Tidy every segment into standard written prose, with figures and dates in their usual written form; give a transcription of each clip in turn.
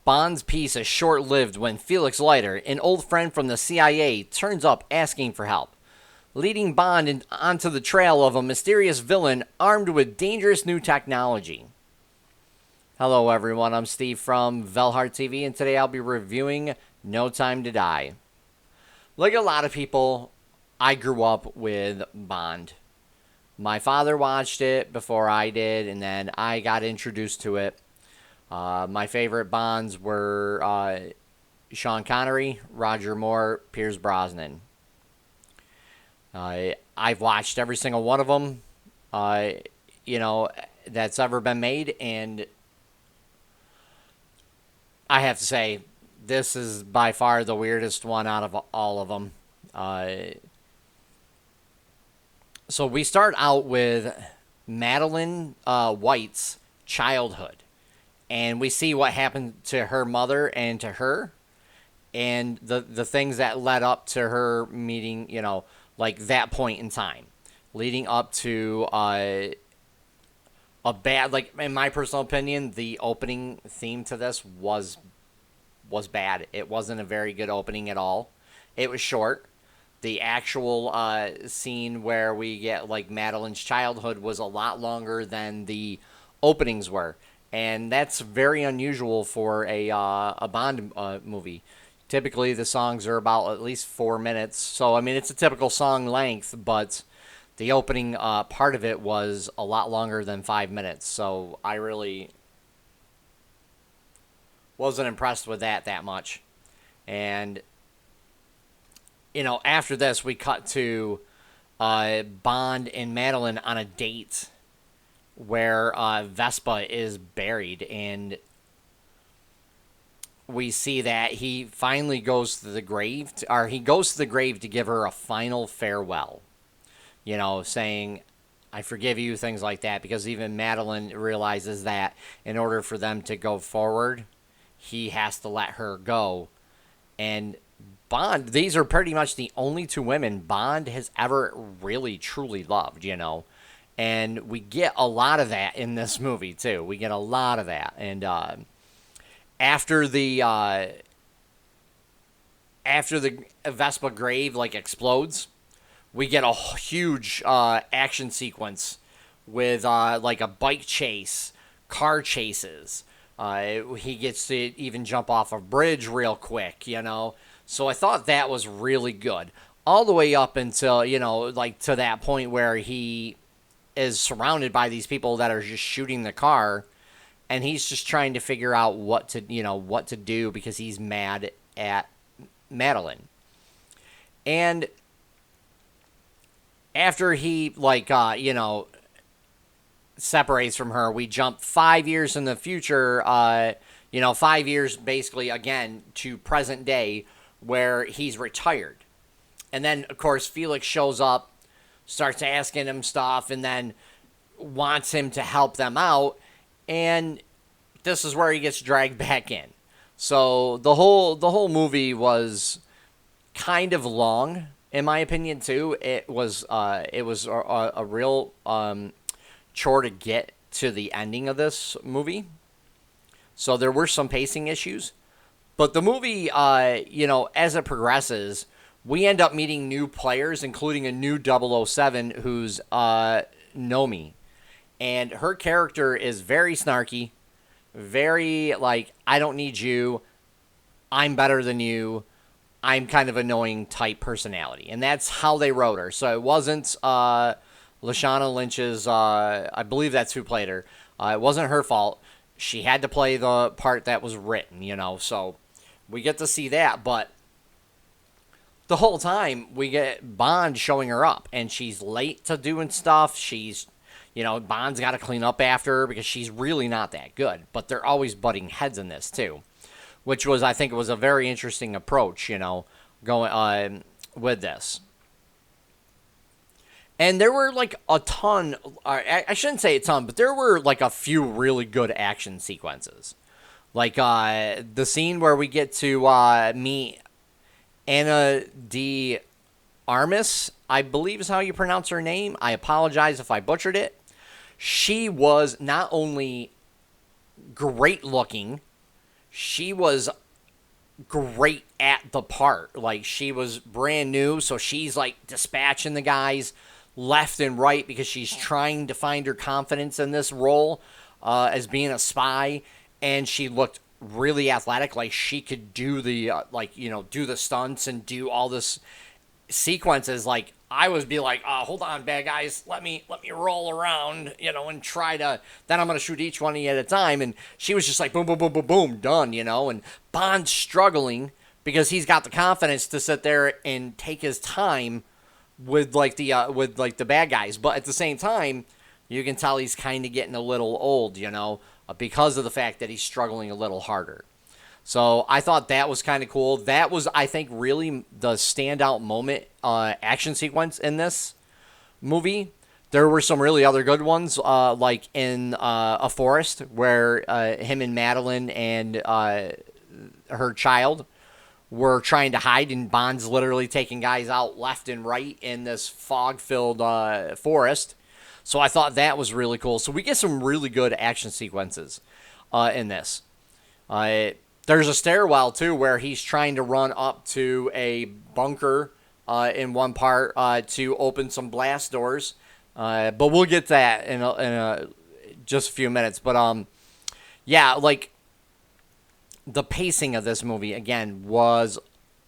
Bond's peace is short-lived when Felix Leiter, an old friend from the CIA, turns up asking for help, leading Bond onto the trail of a mysterious villain armed with dangerous new technology. Hello everyone, I'm Steve from VALHARTV, and today I'll be reviewing No Time to Die. Like a lot of people, I grew up with Bond. My father watched it before I did, and then I got introduced to it. My favorite Bonds were Sean Connery, Roger Moore, Pierce Brosnan. I've watched every single one of them, that's ever been made, and I have to say, this is by far the weirdest one out of all of them. So we start out with Madeline White's childhood. And we see what happened to her mother and to her. And the things that led up to her meeting, like that point in time. Leading up to a bad, like in my personal opinion, the opening theme to this was bad. It wasn't a very good opening at all. It was short. The actual scene where we get like Madeline's childhood was a lot longer than the openings were, and that's very unusual for a Bond movie. Typically, the songs are about at least 4 minutes, so I mean it's a typical song length, but the opening part of it was a lot longer than 5 minutes, so I really wasn't impressed with that much. And after this, we cut to Bond and Madeline on a date where Vespa is buried, and we see that he finally goes to the grave, he goes to the grave to give her a final farewell, saying, I forgive you, things like that, because even Madeline realizes that in order for them to go forward, he has to let her go. And Bond, these are pretty much the only two women Bond has ever really, truly loved, And we get a lot of that in this movie, too. We get a lot of that. And after the Vespa grave, explodes, we get a huge action sequence with, a bike chase, car chases. He gets to even jump off a bridge real quick, So I thought that was really good. All the way up until, to that point where he is surrounded by these people that are just shooting the car, and he's just trying to figure out what to do because he's mad at Madeline. And after he, separates from her, we jump 5 years in the future, 5 years basically, again, to present day, where he's retired. And then, of course, Felix shows up, starts asking him stuff, and then wants him to help them out, and this is where he gets dragged back in. So the whole movie was kind of long, in my opinion, too. It was a real chore to get to the ending of this movie. So there were some pacing issues. But the movie, as it progresses, we end up meeting new players, including a new 007 who's Nomi. And her character is very snarky, very, I don't need you, I'm better than you, I'm kind of annoying type personality. And that's how they wrote her. So it wasn't Lashana Lynch's, I believe that's who played her. It wasn't her fault. She had to play the part that was written, so we get to see that, but the whole time we get Bond showing her up, and she's late to doing stuff. She's, Bond's got to clean up after her because she's really not that good, but they're always butting heads in this too, which was, I think it was a very interesting approach, going with this. And there were, a ton, I shouldn't say a ton, but there were, a few really good action sequences. The scene where we get to meet Anna de Armas, I believe is how you pronounce her name. I apologize if I butchered it. She was not only great looking, she was great at the part. Like, she was brand new, so she's like dispatching the guys left and right because she's trying to find her confidence in this role as being a spy. And she looked really athletic, like she could do the do the stunts and do all this sequences. Like, I would be like, hold on, bad guys, let me roll around, and try to. Then I'm gonna shoot each one at a time. And she was just like, boom, boom, boom, boom, boom, done, And Bond's struggling because he's got the confidence to sit there and take his time with the bad guys, but at the same time, you can tell he's kind of getting a little old, because of the fact that he's struggling a little harder. So I thought that was kind of cool. That was, I think, really the standout moment, action sequence in this movie. There were some really other good ones, like in a forest where him and Madeline and her child were trying to hide, and Bond's literally taking guys out left and right in this fog-filled forest. So I thought that was really cool. So we get some really good action sequences in this. There's a stairwell, too, where he's trying to run up to a bunker in one part to open some blast doors. But we'll get to that in just a few minutes. But, yeah, like, the pacing of this movie, again, was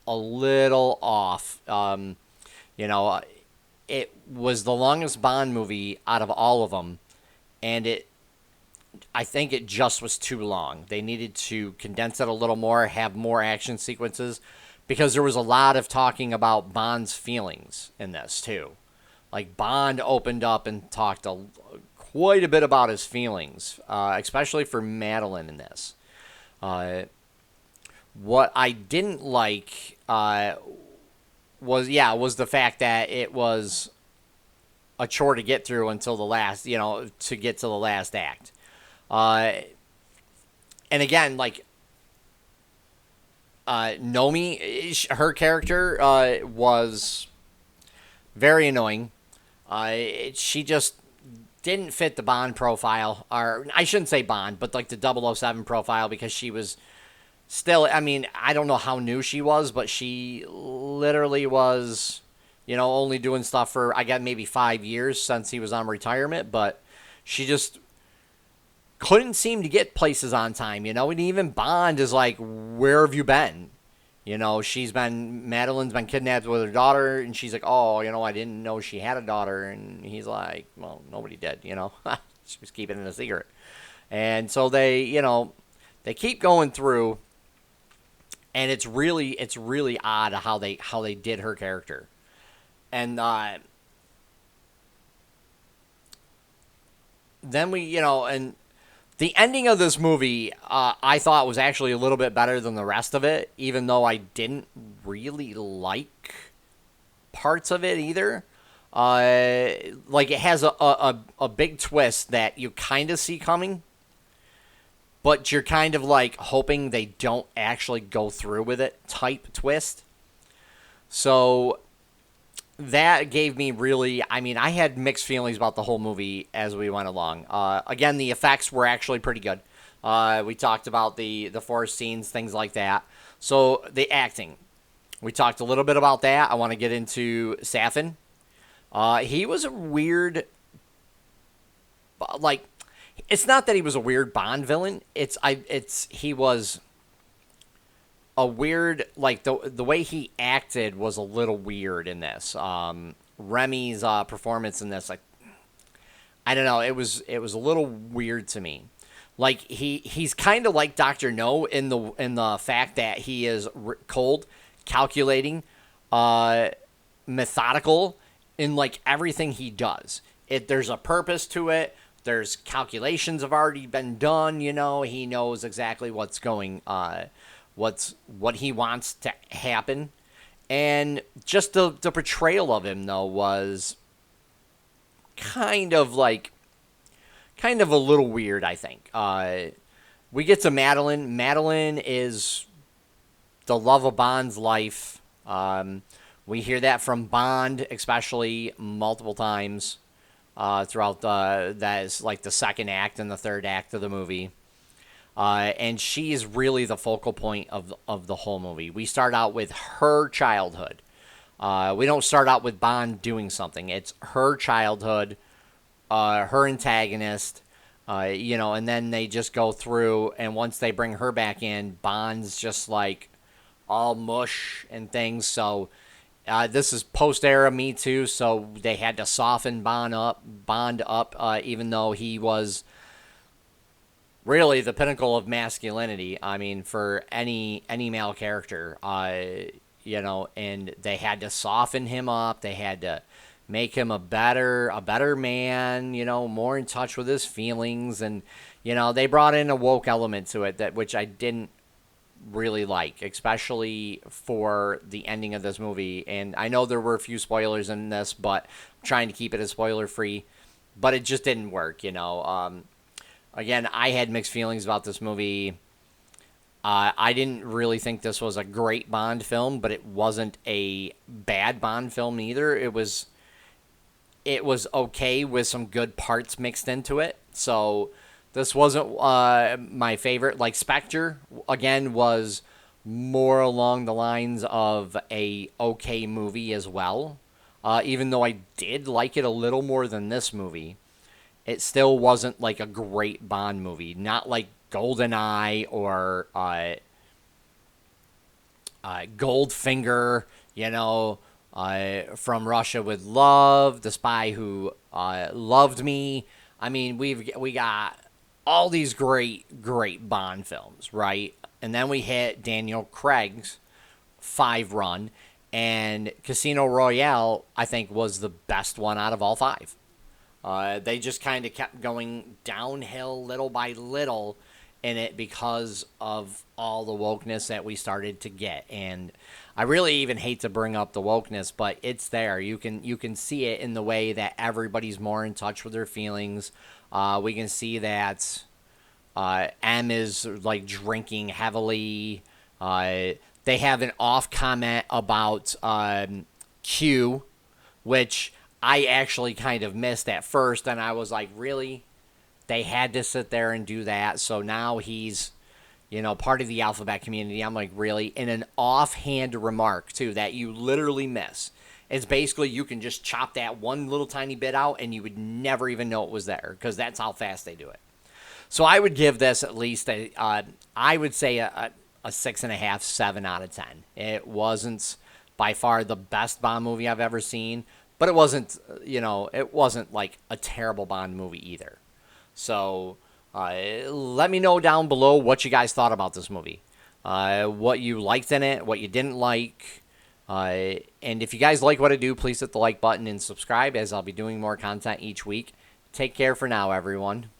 a little off. It was the longest Bond movie out of all of them, and I think it just was too long. They needed to condense it a little more, have more action sequences, because there was a lot of talking about Bond's feelings in this, too. Like, Bond opened up and talked quite a bit about his feelings, especially for Madeline in this. What I didn't like was the fact that it was a chore to get through until the last, to get to the last act. And again, like, Nomi, her character was very annoying. She just didn't fit the Bond profile, or I shouldn't say Bond, but like the 007 profile, because she was still, I mean, I don't know how new she was, but she literally was, only doing stuff for, I guess, maybe 5 years since he was on retirement, but she just couldn't seem to get places on time, and even Bond is like, where have you been? Madeline's been kidnapped with her daughter, and she's like, oh, I didn't know she had a daughter, and he's like, well, nobody did, she was keeping it a secret. And so they keep going through, and it's really odd how they did her character. And then and the ending of this movie, I thought was actually a little bit better than the rest of it, even though I didn't really like parts of it either. Like, it has a big twist that you kind of see coming, but you're kind of like hoping they don't actually go through with it type twist. So that gave me I had mixed feelings about the whole movie as we went along. Again, the effects were actually pretty good. We talked about the forest scenes, things like that. So the acting, we talked a little bit about that. I want to get into Safin. He was a weird, like, it's not that he was a weird Bond villain. He was a weird, like, the way he acted was a little weird in this. Remy's performance in this, like, I don't know, it was a little weird to me. Like, he's kind of like Dr. No in the fact that he is cold, calculating, methodical in like everything he does. There's a purpose to it. There's calculations have already been done. He knows exactly what's going what he wants to happen. And just the portrayal of him, though, was kind of a little weird, I think. We get to Madeline. Madeline is the love of Bond's life. We hear that from Bond, especially multiple times throughout that is like the second act and the third act of the movie. And she is really the focal point of the whole movie. We start out with her childhood. We don't start out with Bond doing something. It's her childhood, her antagonist, and then they just go through, and once they bring her back in, Bond's just like all mush and things. So this is post-era Me Too, so they had to soften Bond up, even though he was really the pinnacle of masculinity. I mean, for any male character, and they had to soften him up. They had to make him a better man, more in touch with his feelings, and they brought in a woke element to it which I didn't really like, especially for the ending of this movie. And I know there were a few spoilers in this, but I'm trying to keep it as spoiler free. But it just didn't work, Again, I had mixed feelings about this movie. I didn't really think this was a great Bond film, but it wasn't a bad Bond film either. It was okay with some good parts mixed into it. So this wasn't my favorite. Like Spectre, again, was more along the lines of a okay movie as well. Even though I did like it a little more than this movie, it still wasn't like a great Bond movie. Not like GoldenEye or Goldfinger, From Russia with Love, The Spy Who Loved Me. I mean, we got all these great Bond films, right? And then we hit Daniel Craig's 5 run, and Casino Royale, I think, was the best one out of all 5. They just kind of kept going downhill little by little in it because of all the wokeness that we started to get. And I really even hate to bring up the wokeness, but it's there. You can see it in the way that everybody's more in touch with their feelings. We can see that M is like drinking heavily. They have an off comment about Q, which I actually kind of missed at first, and I was like, really? They had to sit there and do that? So now he's, part of the alphabet community. I'm like, really? In an offhand remark, too, that you literally miss. It's basically you can just chop that one little tiny bit out, and you would never even know it was there, because that's how fast they do it. So I would give this at least I would say a 6.5, 7 out of 10. It wasn't by far the best Bond movie I've ever seen, but it wasn't, it wasn't like a terrible Bond movie either. So let me know down below what you guys thought about this movie, what you liked in it, what you didn't like. And if you guys like what I do, please hit the like button and subscribe, as I'll be doing more content each week. Take care for now, everyone.